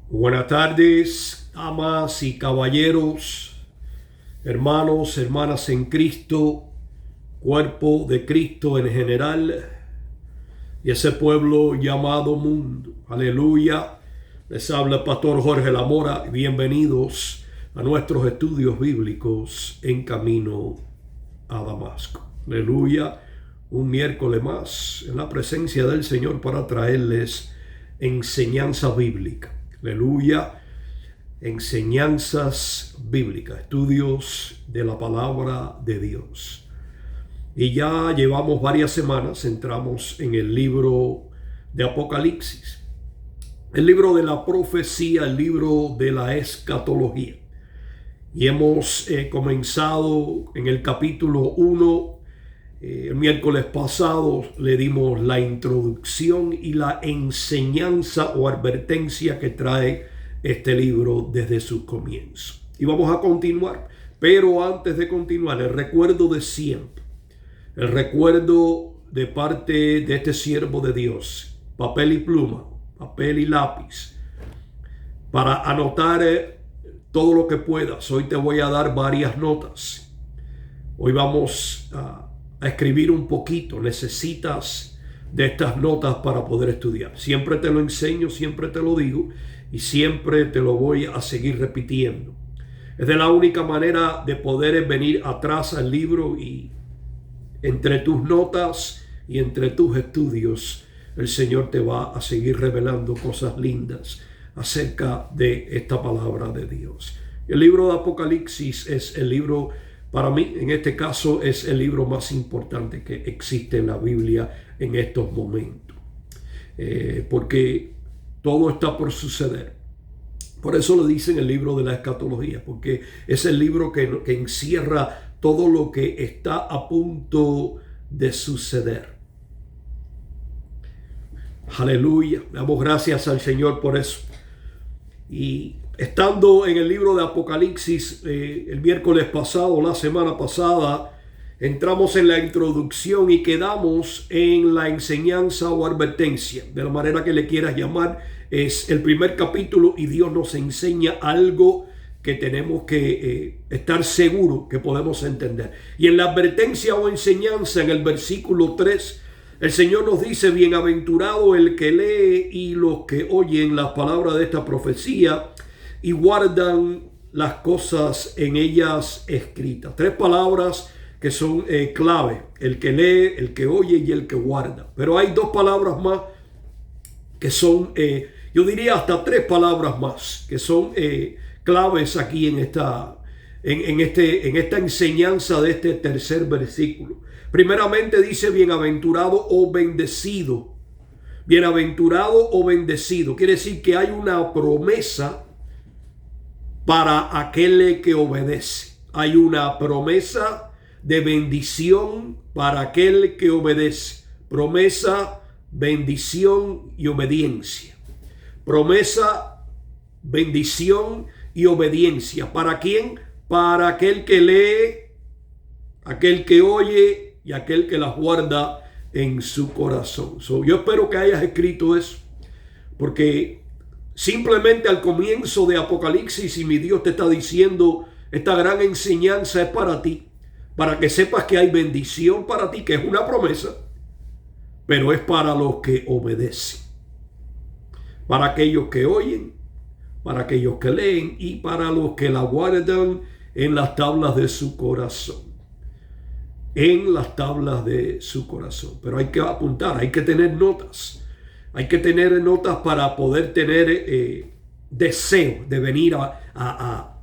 Buenas tardes, damas y caballeros, hermanos, hermanas en Cristo, cuerpo de Cristo en general y ese pueblo llamado mundo. Aleluya. Les habla el pastor Jorge Lamora y bienvenidos a nuestros estudios bíblicos en camino a Damasco. Aleluya. Un miércoles más en la presencia del Señor para traerles enseñanza bíblica. Aleluya. Enseñanzas bíblicas, estudios de la palabra de Dios. Y ya llevamos varias semanas, entramos en el libro de Apocalipsis, el libro de la profecía, el libro de la escatología. Y hemos comenzado en el capítulo 1. El miércoles pasado le dimos la introducción y la enseñanza o advertencia que trae este libro desde su comienzo. Y vamos a continuar. Pero antes de continuar, el recuerdo de siempre. El recuerdo de parte de este siervo de Dios. Papel y pluma, papel y lápiz. Para anotar todo lo que puedas. Hoy te voy a dar varias notas. Hoy vamos a escribir un poquito. Necesitas de estas notas para poder estudiar. Siempre te lo enseño, siempre te lo digo y siempre te lo voy a seguir repitiendo. Es de la única manera de poder venir atrás al libro y entre tus notas y entre tus estudios el Señor te va a seguir revelando cosas lindas acerca de esta palabra de Dios. El libro de Apocalipsis es el libro, para mí, en este caso, es el libro más importante que existe en la Biblia en estos momentos. Porque todo está por suceder. Por eso lo dice en el libro de la escatología, porque es el libro que encierra todo lo que está a punto de suceder. Aleluya. Damos gracias al Señor por eso. Y estando en el libro de Apocalipsis, el miércoles pasado, la semana pasada, entramos en la introducción y quedamos en la enseñanza o advertencia, de la manera que le quieras llamar. Es el primer capítulo y Dios nos enseña algo que tenemos que estar seguros que podemos entender. Y en la advertencia o enseñanza, en el versículo 3, el Señor nos dice: bienaventurado el que lee y los que oyen las palabras de esta profecía y guardan las cosas en ellas escritas. Tres palabras que son clave: el que lee, el que oye y el que guarda. Pero hay dos palabras más que son, yo diría hasta tres palabras más que son claves aquí en esta enseñanza de este tercer versículo. Primeramente dice bienaventurado o bendecido. Bienaventurado o bendecido. Quiere decir que hay una promesa para aquel que obedece. Hay una promesa de bendición para aquel que obedece. Promesa, bendición y obediencia. Promesa, bendición y obediencia. ¿Para quién? Para aquel que lee, aquel que oye y aquel que las guarda en su corazón. Yo espero que hayas escrito eso, porque simplemente al comienzo de Apocalipsis, y mi Dios te está diciendo, esta gran enseñanza es para ti, para que sepas que hay bendición para ti, que es una promesa, pero es para los que obedecen, para aquellos que oyen, para aquellos que leen y para los que la guardan en las tablas de su corazón. En las tablas de su corazón. Pero hay que apuntar, hay que tener notas. Hay que tener notas para poder tener deseo de venir a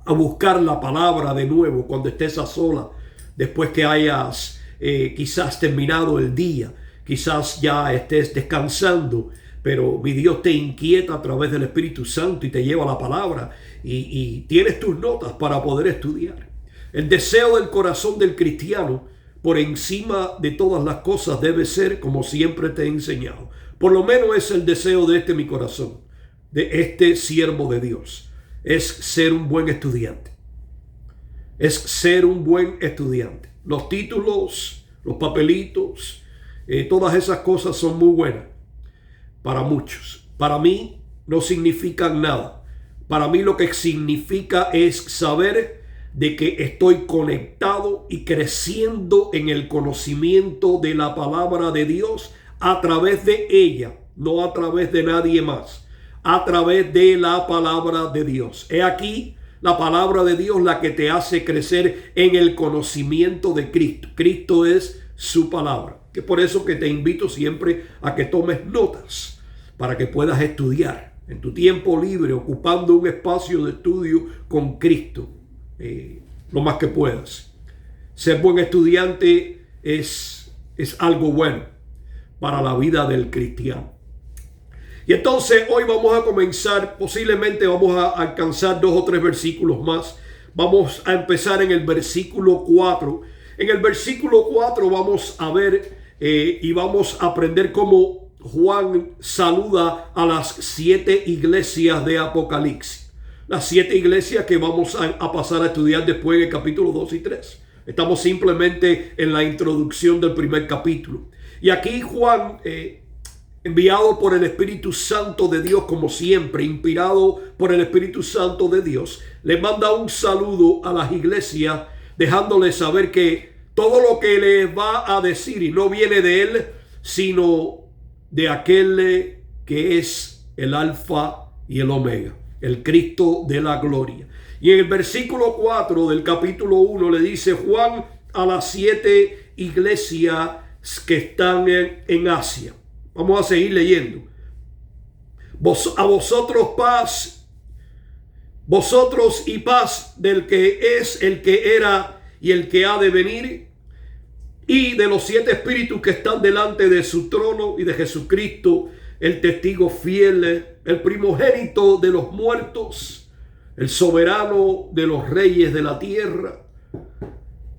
buscar la palabra de nuevo cuando estés a sola, después que hayas quizás terminado el día, quizás ya estés descansando, pero mi Dios te inquieta a través del Espíritu Santo y te lleva la palabra y tienes tus notas para poder estudiar. El deseo del corazón del cristiano, por encima de todas las cosas, debe ser como siempre te he enseñado. Por lo menos es el deseo de mi corazón, de este siervo de Dios. Es ser un buen estudiante. Es ser un buen estudiante. Los títulos, los papelitos, todas esas cosas son muy buenas para muchos. Para mí no significan nada. Para mí lo que significa es saber de que estoy conectado y creciendo en el conocimiento de la palabra de Dios a través de ella, no a través de nadie más, a través de la palabra de Dios. He aquí la palabra de Dios la que te hace crecer en el conocimiento de Cristo. Cristo es su palabra. Que por eso que te invito siempre a que tomes notas para que puedas estudiar en tu tiempo libre, ocupando un espacio de estudio con Cristo, lo más que puedas. Ser buen estudiante es algo bueno para la vida del cristiano. Y entonces hoy vamos a comenzar, posiblemente vamos a alcanzar 2 o 3 versículos más. Vamos a empezar en el versículo 4. En el versículo 4 vamos a ver y vamos a aprender cómo Juan saluda a las 7 iglesias de Apocalipsis. Las 7 iglesias que vamos a pasar a estudiar después en el capítulo 2 y 3. Estamos simplemente en la introducción del primer capítulo. Y aquí Juan, enviado por el Espíritu Santo de Dios, como siempre, inspirado por el Espíritu Santo de Dios, le manda un saludo a las iglesias, dejándoles saber que todo lo que les va a decir y no viene de él, sino de aquel que es el Alfa y el Omega, el Cristo de la gloria. Y en el versículo 4 del capítulo 1 le dice Juan a las 7 iglesias que están en Asia. Vamos a seguir leyendo. A vosotros paz, vosotros y paz del que es, el que era y el que ha de venir, y de los 7 espíritus que están delante de su trono, y de Jesucristo, el testigo fiel, el primogénito de los muertos, el soberano de los reyes de la tierra,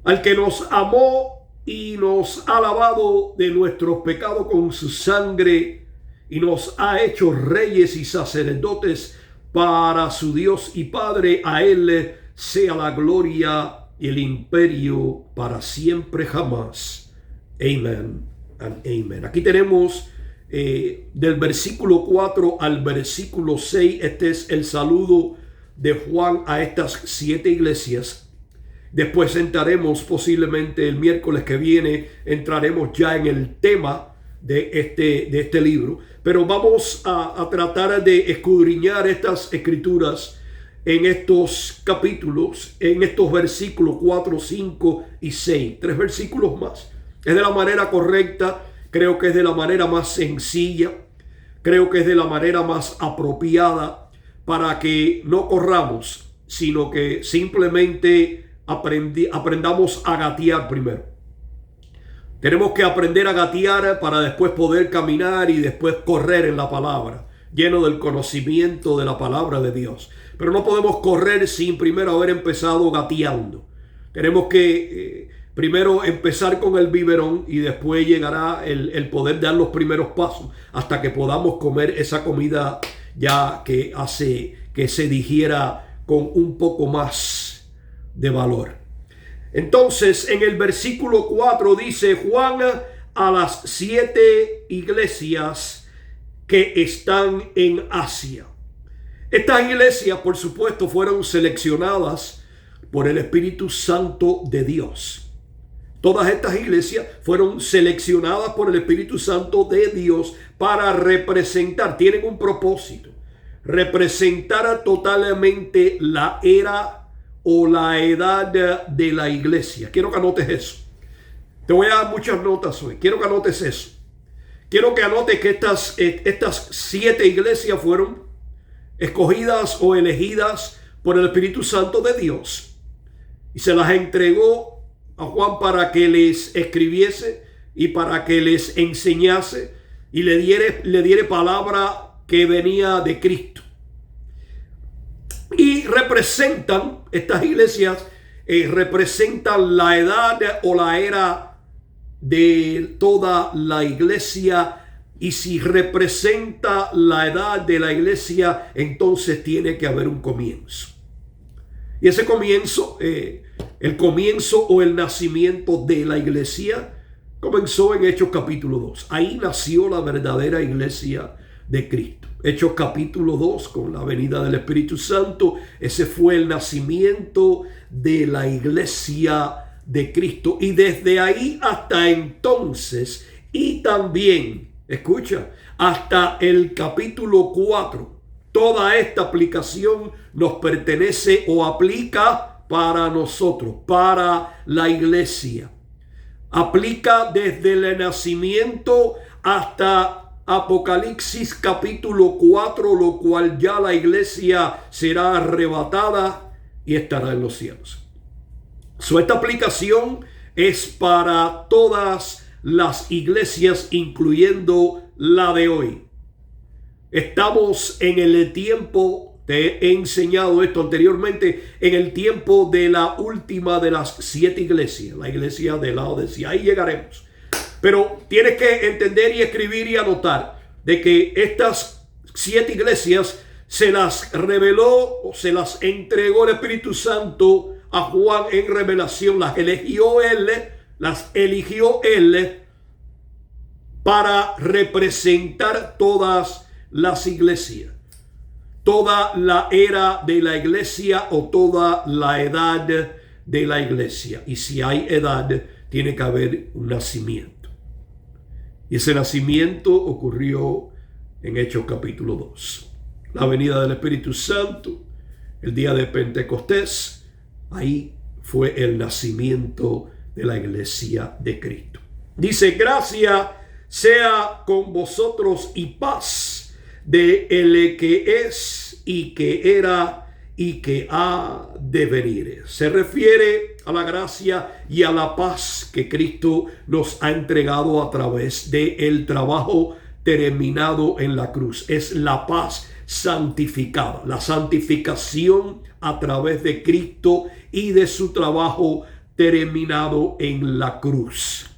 al que nos amó y nos ha lavado de nuestros pecados con su sangre y nos ha hecho reyes y sacerdotes para su Dios y Padre. A él sea la gloria y el imperio para siempre jamás. Amén and amen. Aquí tenemos del versículo 4 al versículo 6. Este es el saludo de Juan a estas 7 iglesias. Después entraremos, posiblemente el miércoles que viene, entraremos ya en el tema de este libro. Pero vamos a tratar de escudriñar estas escrituras en estos capítulos, en estos versículos 4, 5 y 6. 3 versículos más. Es de la manera correcta, creo que es de la manera más sencilla, creo que es de la manera más apropiada para que no corramos, sino que simplemente aprendamos a gatear primero. Tenemos que aprender a gatear para después poder caminar y después correr en la palabra, lleno del conocimiento de la palabra de Dios. Pero no podemos correr sin primero haber empezado gateando. Tenemos que primero empezar con el biberón y después llegará el poder dar los primeros pasos hasta que podamos comer esa comida ya que hace que se digiera con un poco más de valor. Entonces en el versículo 4 dice Juan a las 7 iglesias que están en Asia. Estas iglesias, por supuesto, fueron seleccionadas por el Espíritu Santo de Dios. Todas estas iglesias fueron seleccionadas por el Espíritu Santo de Dios para representar, tienen un propósito, representar totalmente la era o la edad de la iglesia. Quiero que anotes eso. Te voy a dar muchas notas hoy. Quiero que anotes eso. Quiero que anotes que estas 7 iglesias fueron escogidas o elegidas por el Espíritu Santo de Dios y se las entregó a Juan para que les escribiese y para que les enseñase y le diere palabra que venía de Cristo. Y representan, estas iglesias representan la edad o la era de toda la iglesia. Y si representa la edad de la iglesia, entonces tiene que haber un comienzo. Y ese comienzo, el comienzo o el nacimiento de la iglesia, comenzó en Hechos capítulo 2. Ahí nació la verdadera iglesia de Cristo. Hechos capítulo 2, con la venida del Espíritu Santo, ese fue el nacimiento de la iglesia de Cristo. Y desde ahí hasta entonces, y también, escucha, hasta el capítulo 4, toda esta aplicación nos pertenece o aplica para nosotros, para la iglesia. Aplica desde el nacimiento hasta Apocalipsis capítulo 4, lo cual ya la iglesia será arrebatada y estará en los cielos. Esta aplicación es para todas las iglesias, incluyendo la de hoy. Estamos en el tiempo, te he enseñado esto anteriormente, en el tiempo de la última de las 7 iglesias, la iglesia de Laodicea. Ahí llegaremos. Pero tienes que entender y escribir y anotar de que estas 7 iglesias se las reveló o se las entregó el Espíritu Santo a Juan en revelación. Las eligió él para representar todas las iglesias, toda la era de la iglesia o toda la edad de la iglesia. Y si hay edad, tiene que haber un nacimiento. Y ese nacimiento ocurrió en Hechos capítulo 2. La venida del Espíritu Santo, el día de Pentecostés, ahí fue el nacimiento de la iglesia de Cristo. Dice: gracia sea con vosotros y paz de el que es y que era y que ha de venir. Se refiere a la gracia y a la paz que Cristo nos ha entregado a través del trabajo terminado en la cruz. Es la paz santificada, la santificación a través de Cristo y de su trabajo terminado en la cruz,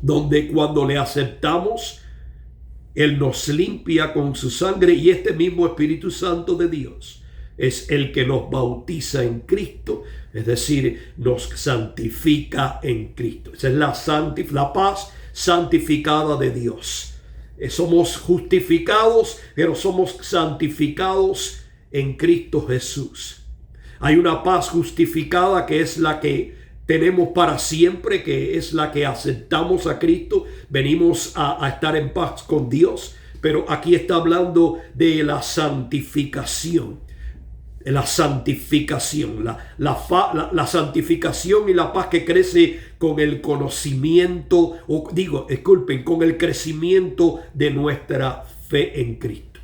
donde cuando le aceptamos, Él nos limpia con su sangre, y este mismo Espíritu Santo de Dios es el que nos bautiza en Cristo, es decir, nos santifica en Cristo. Esa es la paz santificada de Dios. Somos justificados, pero somos santificados en Cristo Jesús. Hay una paz justificada que es la que tenemos para siempre, que es la que aceptamos a Cristo. Venimos a estar en paz con Dios, pero aquí está hablando de la santificación. La santificación, la santificación y la paz que crece con el conocimiento, con el crecimiento de nuestra fe en Cristo.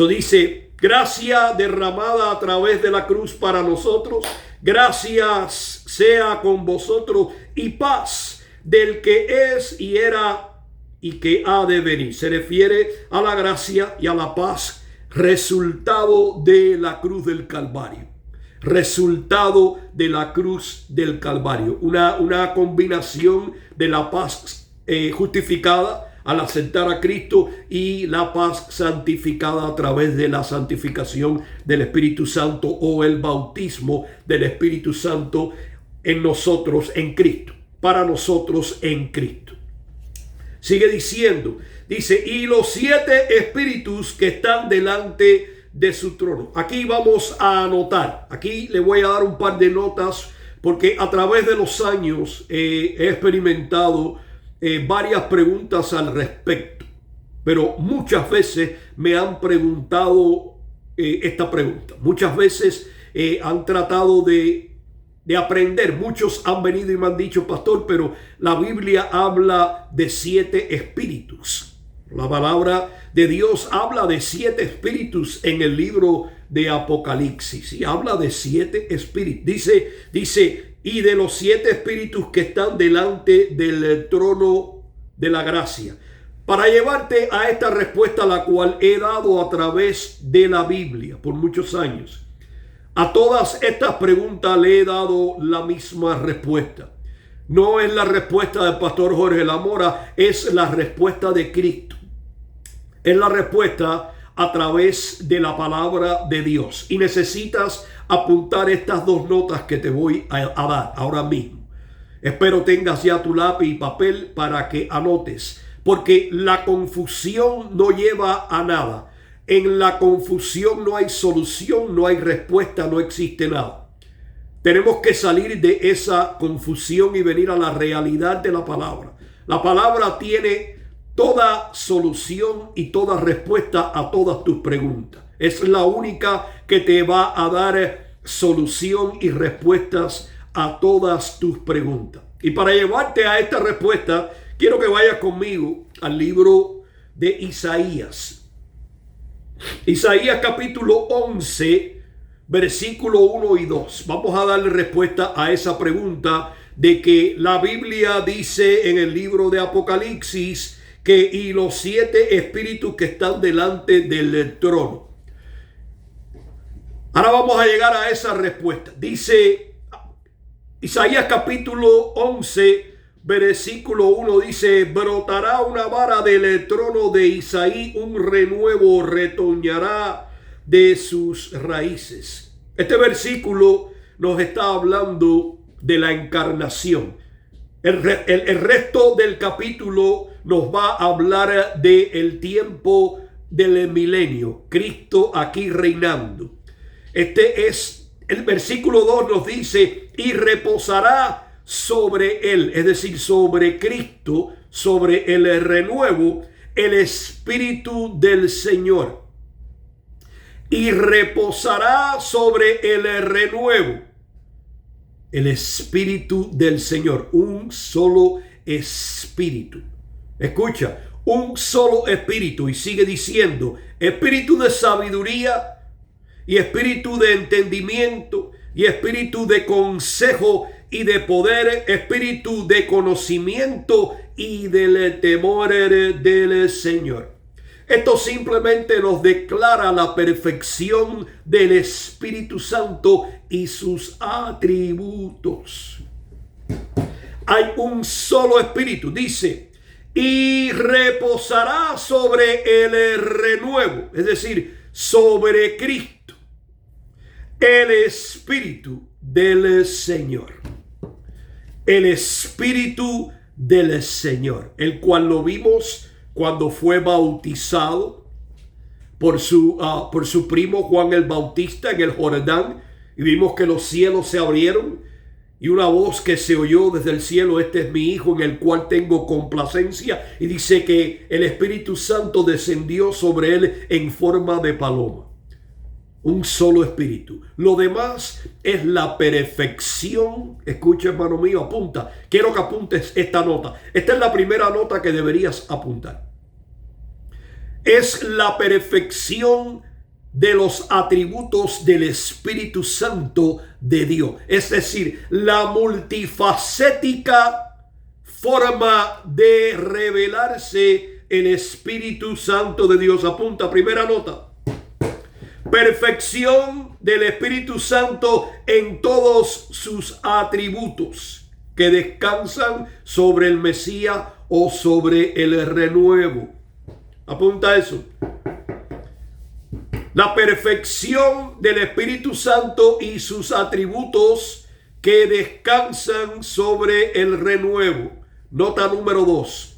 Dice: gracia derramada a través de la cruz para nosotros, gracias sea con vosotros y paz del que es y era y que ha de venir. Se refiere a la gracia y a la paz resultado de la cruz del Calvario. Resultado de la cruz del Calvario. Una combinación de la paz justificada al aceptar a Cristo y la paz santificada a través de la santificación del Espíritu Santo o el bautismo del Espíritu Santo en nosotros, en Cristo. Para nosotros en Cristo. Sigue diciendo. Dice: y los 7 espíritus que están delante de su trono. Aquí vamos a anotar. Aquí le voy a dar un par de notas, porque a través de los años he experimentado varias preguntas al respecto. Pero muchas veces me han preguntado esta pregunta. Muchas veces han tratado de aprender. Muchos han venido y me han dicho: pastor, pero la Biblia habla de 7 espíritus. La palabra de Dios habla de 7 espíritus en el libro de Apocalipsis, y habla de 7 espíritus. Dice, y de los 7 espíritus que están delante del trono de la gracia. Para llevarte a esta respuesta, la cual he dado a través de la Biblia por muchos años, a todas estas preguntas le he dado la misma respuesta. No es la respuesta del pastor Jorge Lamora, es la respuesta de Cristo. Es la respuesta a través de la palabra de Dios. Y necesitas apuntar estas 2 notas que te voy a dar ahora mismo. Espero tengas ya tu lápiz y papel para que anotes, porque la confusión no lleva a nada. en la confusión no hay solución, no hay respuesta, no existe nada. Tenemos que salir de esa confusión y venir a la realidad de la palabra. La palabra tiene toda solución y toda respuesta a todas tus preguntas. Es la única que te va a dar solución y respuestas a todas tus preguntas. Y para llevarte a esta respuesta, quiero que vayas conmigo al libro de Isaías. Isaías capítulo 11, versículo 1 y 2. Vamos a darle respuesta a esa pregunta de que la Biblia dice en el libro de Apocalipsis que y los 7 espíritus que están delante del trono. Ahora vamos a llegar a esa respuesta. Dice Isaías capítulo 11, versículo 1, dice: brotará una vara del trono de Isaí, un renuevo retoñará de sus raíces. Este versículo nos está hablando de la encarnación. El resto del capítulo nos va a hablar del tiempo del milenio, Cristo aquí reinando. Este es el versículo 2, nos dice: y reposará sobre él, es decir, sobre Cristo, sobre el renuevo, el Espíritu del Señor. Y reposará sobre el renuevo el Espíritu del Señor. Un solo Espíritu. Escucha, un solo Espíritu. Y sigue diciendo: Espíritu de sabiduría y espíritu de entendimiento y espíritu de consejo y de poder, espíritu de conocimiento y del temor del Señor. Esto simplemente nos declara la perfección del Espíritu Santo y sus atributos. Hay un solo Espíritu, dice, y reposará sobre el renuevo, es decir, sobre Cristo, el Espíritu del Señor. El Espíritu del Señor, el cual lo vimos cuando fue bautizado por su primo Juan el Bautista en el Jordán, y vimos que los cielos se abrieron y una voz que se oyó desde el cielo: este es mi Hijo en el cual tengo complacencia. Y dice que el Espíritu Santo descendió sobre él en forma de paloma. Un solo Espíritu. Lo demás es la perfección. Escucha, hermano mío, apunta. Quiero que apuntes esta nota. Esta es la primera nota que deberías apuntar. Es la perfección de los atributos del Espíritu Santo de Dios. Es decir, la multifacética forma de revelarse el Espíritu Santo de Dios. Apunta, primera nota. Perfección del Espíritu Santo en todos sus atributos que descansan sobre el Mesías o sobre el renuevo. Apunta eso. La perfección del Espíritu Santo y sus atributos que descansan sobre el renuevo. Nota número 2.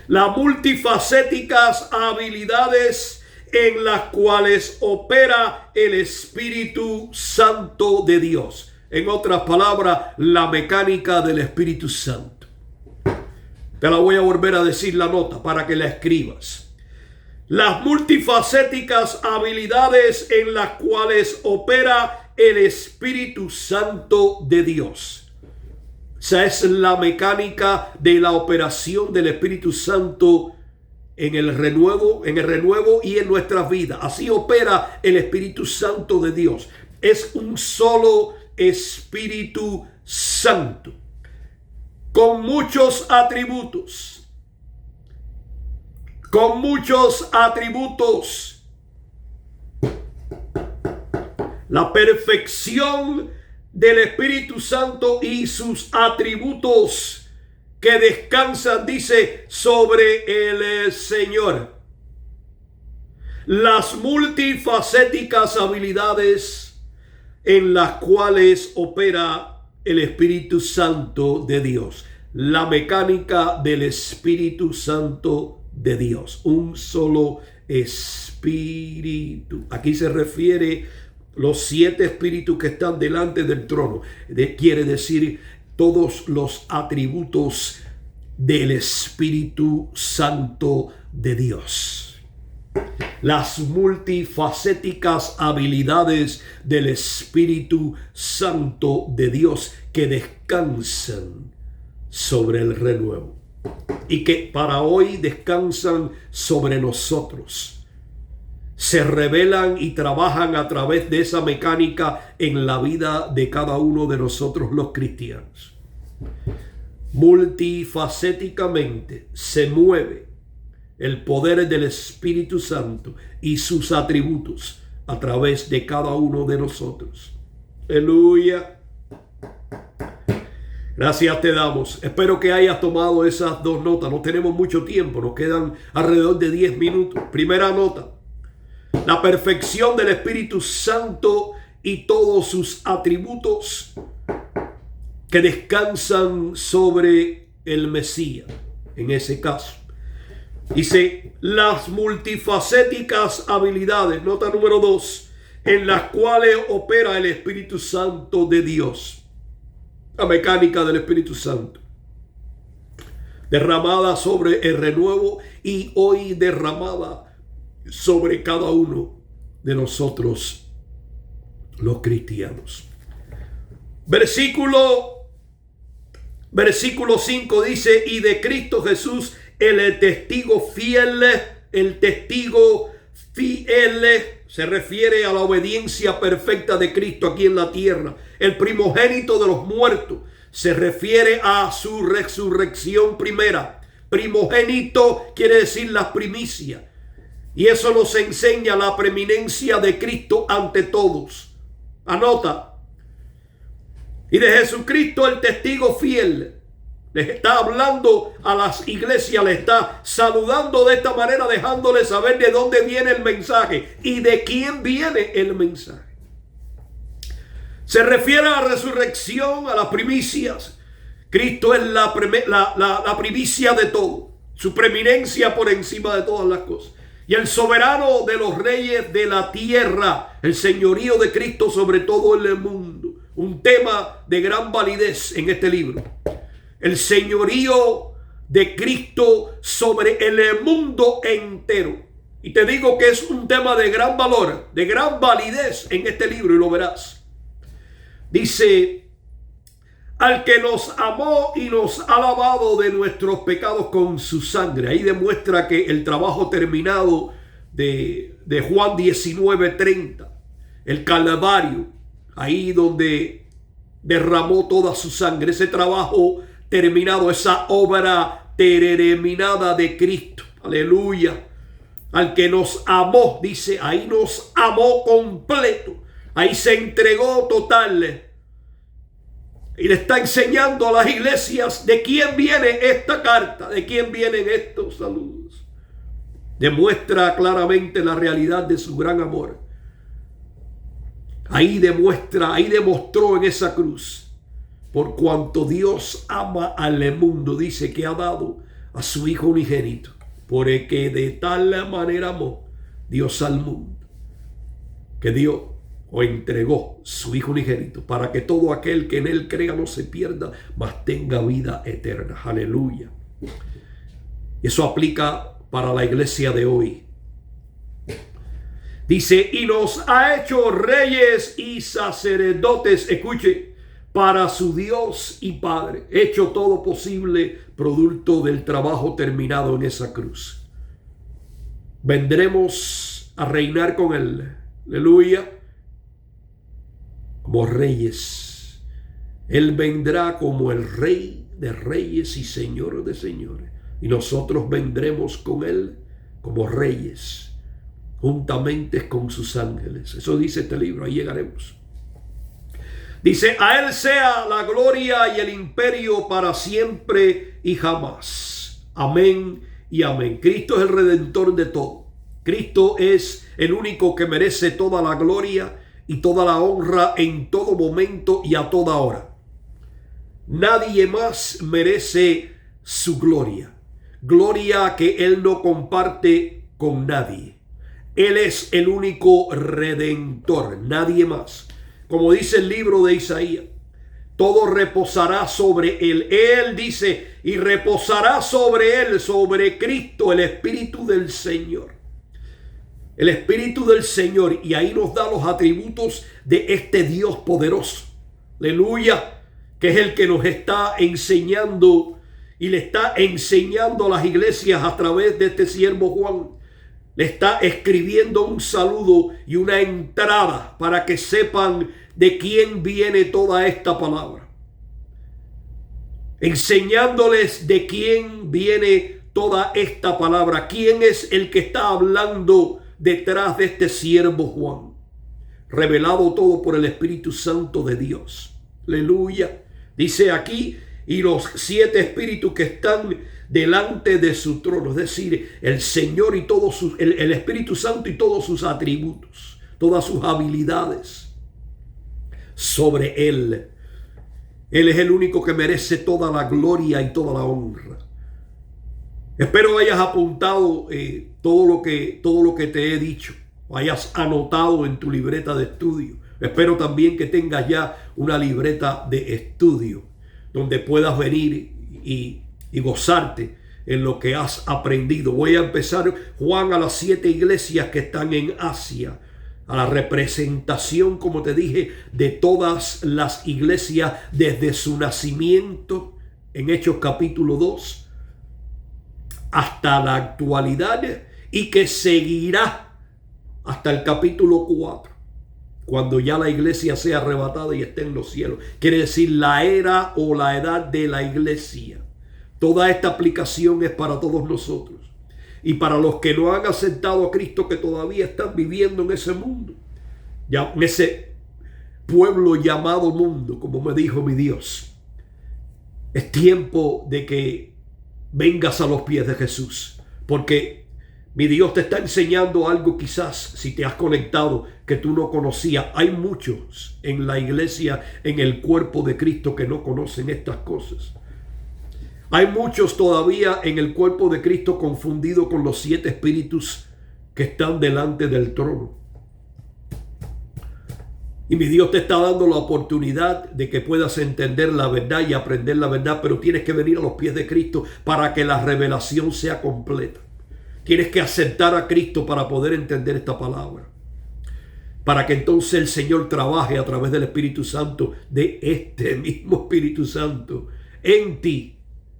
Las multifacéticas habilidades en las cuales opera el Espíritu Santo de Dios. En otras palabras, la mecánica del Espíritu Santo. Te la voy a volver a decir la nota para que la escribas. Las multifacéticas habilidades en las cuales opera el Espíritu Santo de Dios. Esa es la mecánica de la operación del Espíritu Santo en el renuevo y en nuestras vidas. Así opera el Espíritu Santo de Dios. Es un solo Espíritu Santo con muchos atributos. Con muchos atributos. La perfección del Espíritu Santo y sus atributos que descansan, dice, sobre el Señor. Las multifacéticas habilidades en las cuales opera el Espíritu Santo de Dios. La mecánica del Espíritu Santo de Dios. Un solo Espíritu. Aquí se refiere los 7 espíritus que están delante del trono. Quiere decir todos los atributos del Espíritu Santo de Dios. Las multifacéticas habilidades del Espíritu Santo de Dios que descansan sobre el renuevo y que para hoy descansan sobre nosotros. Se revelan y trabajan a través de esa mecánica en la vida de cada uno de nosotros los cristianos. Multifacéticamente se mueve el poder del Espíritu Santo y sus atributos a través de cada uno de nosotros. Aleluya. Gracias te damos. Espero que hayas tomado esas 2 notas. No tenemos mucho tiempo. Nos quedan alrededor de 10 minutos. Primera nota. La perfección del Espíritu Santo y todos sus atributos que descansan sobre el Mesías. En ese caso. Dice, las multifacéticas habilidades, nota número 2, en las cuales opera el Espíritu Santo de Dios. La mecánica del Espíritu Santo. Derramada sobre el renuevo y hoy derramada sobre cada uno de nosotros los cristianos. Versículo 5 dice, y de Cristo Jesús el testigo fiel se refiere a la obediencia perfecta de Cristo aquí en la tierra. El primogénito de los muertos se refiere a su resurrección primera. Primogénito quiere decir las primicias. Y eso nos enseña la preeminencia de Cristo ante todos. Anota. Y de Jesucristo el testigo fiel. Les está hablando a las iglesias, les está saludando de esta manera, dejándoles saber de dónde viene el mensaje y de quién viene el mensaje. Se refiere a la resurrección, a las primicias. Cristo es la primicia de todo, su preeminencia por encima de todas las cosas. Y el soberano de los reyes de la tierra, el señorío de Cristo sobre todo el mundo. Un tema de gran validez en este libro. El señorío de Cristo sobre el mundo entero. Y te digo que es un tema de gran valor, de gran validez en este libro y lo verás. Dice, al que nos amó y nos ha lavado de nuestros pecados con su sangre. Ahí demuestra que el trabajo terminado de Juan 19:30, el Calvario, ahí donde derramó toda su sangre, ese trabajo terminado, esa obra terminada de Cristo. Aleluya. Al que nos amó, dice, ahí nos amó completo. Ahí se entregó total. Y le está enseñando a las iglesias de quién viene esta carta, de quién vienen estos saludos. Demuestra claramente la realidad de su gran amor. Ahí demostró en esa cruz. Por cuanto Dios ama al mundo, dice que ha dado a su Hijo unigénito. Porque de tal manera amó Dios al mundo, que dio o entregó su Hijo unigénito, para que todo aquel que en él crea no se pierda, mas tenga vida eterna. Aleluya. Eso aplica para la iglesia de hoy. Dice, y nos ha hecho reyes y sacerdotes. Escuche. Para su Dios y Padre, hecho todo posible producto del trabajo terminado en esa cruz. Vendremos a reinar con él, aleluya, como reyes. Él vendrá como el Rey de reyes y Señor de señores, y nosotros vendremos con él como reyes, juntamente con sus ángeles. Eso dice este libro, ahí llegaremos. Dice, a él sea la gloria y el imperio para siempre y jamás. Amén y amén. Cristo es el redentor de todo. Cristo es el único que merece toda la gloria y toda la honra en todo momento y a toda hora. Nadie más merece su gloria. Gloria que él no comparte con nadie. Él es el único redentor, nadie más. Como dice el libro de Isaías, todo reposará sobre él. Él dice, y reposará sobre él, sobre Cristo, el Espíritu del Señor. El Espíritu del Señor. Y ahí nos da los atributos de este Dios poderoso. Aleluya. Que es el que nos está enseñando y le está enseñando a las iglesias a través de este siervo Juan. Le está escribiendo un saludo y una entrada para que sepan de quién viene toda esta palabra. Enseñándoles de quién viene toda esta palabra. ¿Quién es el que está hablando detrás de este siervo Juan? Revelado todo por el Espíritu Santo de Dios. Aleluya. Dice aquí, y los 7 espíritus que están delante de su trono, es decir, el Señor y todos sus, el Espíritu Santo y todos sus atributos, todas sus habilidades sobre él. Él es el único que merece toda la gloria y toda la honra. Espero hayas apuntado todo lo que te he dicho, o hayas anotado en tu libreta de estudio. Espero también que tengas ya una libreta de estudio donde puedas venir y gozarte en lo que has aprendido. Voy a empezar, Juan, a las 7 iglesias que están en Asia, a la representación, como te dije, de todas las iglesias desde su nacimiento en Hechos capítulo 2 hasta la actualidad, y que seguirá hasta el capítulo 4. Cuando ya la iglesia sea arrebatada y esté en los cielos. Quiere decir la era o la edad de la iglesia. Toda esta aplicación es para todos nosotros. Y para los que no han aceptado a Cristo, que todavía están viviendo en ese mundo. Ya, en ese pueblo llamado mundo, como me dijo mi Dios. Es tiempo de que vengas a los pies de Jesús. Porque mi Dios te está enseñando algo, quizás si te has conectado, que tú no conocías. Hay muchos en la iglesia, en el cuerpo de Cristo, que no conocen estas cosas. Hay muchos todavía en el cuerpo de Cristo confundidos con los 7 espíritus que están delante del trono. Y mi Dios te está dando la oportunidad de que puedas entender la verdad y aprender la verdad, pero tienes que venir a los pies de Cristo para que la revelación sea completa. Tienes que aceptar a Cristo para poder entender esta palabra. Para que entonces el Señor trabaje a través del Espíritu Santo, de este mismo Espíritu Santo, en ti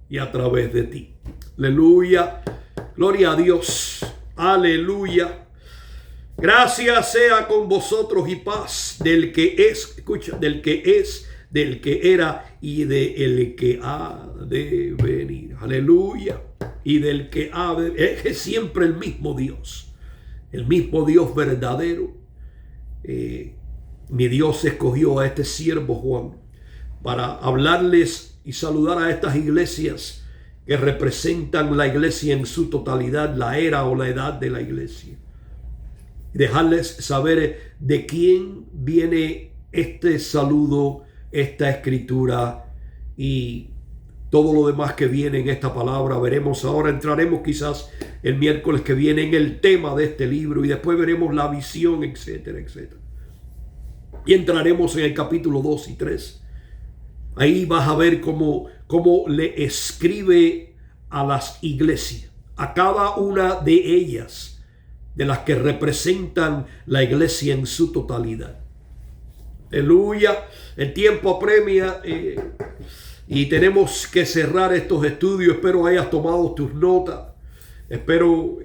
y a través de ti. Aleluya. Gloria a Dios. Aleluya. Gracias sea con vosotros y paz del que es, escucha, del que es, del que era y del que ha de venir. Aleluya. Y del que ha de, es siempre el mismo Dios verdadero. Mi Dios escogió a este siervo Juan para hablarles y saludar a estas iglesias que representan la iglesia en su totalidad, la era o la edad de la iglesia. Dejarles saber de quién viene este saludo, esta escritura y todo lo demás que viene en esta palabra. Veremos ahora, entraremos quizás el miércoles que viene en el tema de este libro y después veremos la visión, etcétera, etcétera. Y entraremos en el capítulo 2 y 3. Ahí vas a ver cómo le escribe a las iglesias, a cada una de ellas, de las que representan la iglesia en su totalidad. Aleluya. El tiempo apremia y tenemos que cerrar estos estudios. Espero hayas tomado tus notas. Espero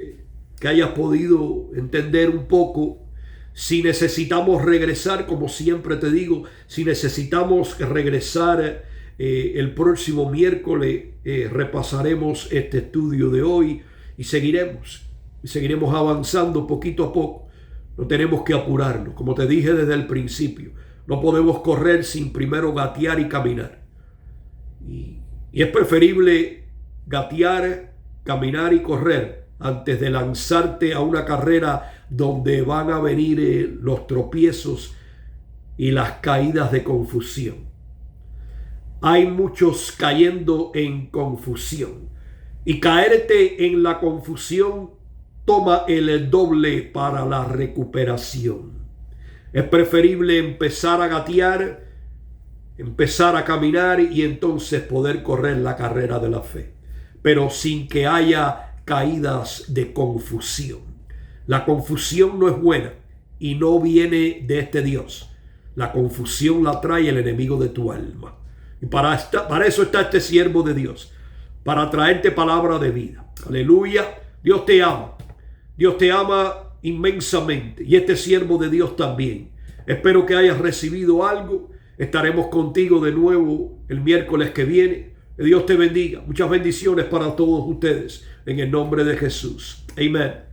que hayas podido entender un poco. Si necesitamos regresar, como siempre te digo, si necesitamos regresar el próximo miércoles, repasaremos este estudio de hoy y seguiremos avanzando poquito a poco. No tenemos que apurarnos. Como te dije desde el principio, no podemos correr sin primero gatear y caminar. Y es preferible gatear, caminar y correr antes de lanzarte a una carrera donde van a venir los tropiezos y las caídas de confusión. Hay muchos cayendo en confusión. Y caerte en la confusión toma el doble para la recuperación. Es preferible empezar a gatear, empezar a caminar y entonces poder correr la carrera de la fe, pero sin que haya caídas de confusión. La confusión no es buena y no viene de este Dios. La confusión la trae el enemigo de tu alma. Y para eso está este siervo de Dios, para traerte palabra de vida. Aleluya. Dios te ama. Dios te ama inmensamente. Y este siervo de Dios también. Espero que hayas recibido algo. Estaremos contigo de nuevo el miércoles que viene. Que Dios te bendiga. Muchas bendiciones para todos ustedes. En el nombre de Jesús. Amén.